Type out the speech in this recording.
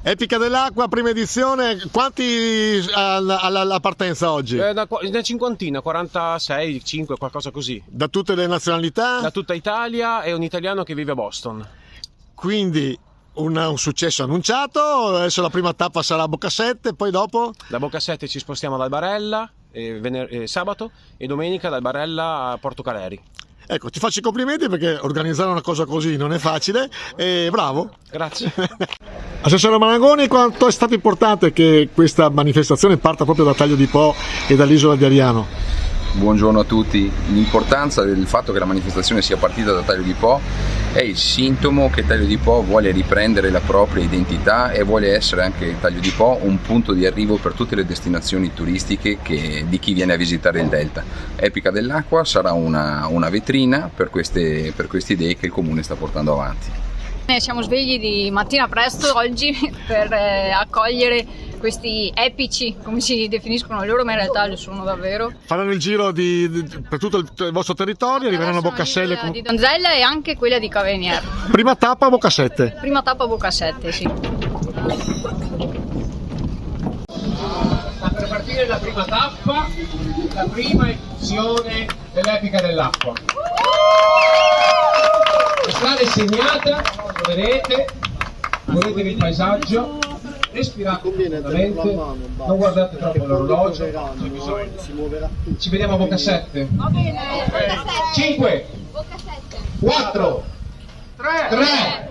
Epica dell'Acqua, prima edizione, quanti alla partenza oggi? Una cinquantina, 46, 5, qualcosa così. Da tutte le nazionalità? Da tutta Italia e un italiano che vive a Boston. Quindi un successo annunciato, adesso la prima tappa sarà a Boccasette, poi dopo? Da Boccasette ci spostiamo ad Albarella, sabato, e domenica da Albarella a Porto Caleri. Ecco, ti faccio i complimenti perché organizzare una cosa così non è facile e bravo. Grazie. Assessore Marangoni, quanto è stato importante che questa manifestazione parta proprio da Taglio di Po e dall'isola di Ariano? Buongiorno a tutti. L'importanza del fatto che la manifestazione sia partita da Taglio di Po è il sintomo che Taglio di Po vuole riprendere la propria identità e vuole essere anche Taglio di Po un punto di arrivo per tutte le destinazioni turistiche di chi viene a visitare il Delta. Epica dell'Acqua sarà una vetrina per queste idee che il Comune sta portando avanti. Siamo svegli di mattina presto oggi per accogliere questi epici, come si definiscono loro, ma in realtà lo sono davvero. Faranno il giro per tutto il vostro territorio, arriveranno a Boccaselle. Di Donzella e anche quella di Cavenier. Prima tappa a Boccasette. Prima tappa a Boccasette, sì. Per partire la prima tappa, la prima edizione dell'Epica dell'Acqua. La strada è segnata, lo vedete, godetevi il paesaggio, respirate profondamente, non guardate troppo l'orologio, c'è bisogno. Ci vediamo a Boccasette. 5, 4, 3,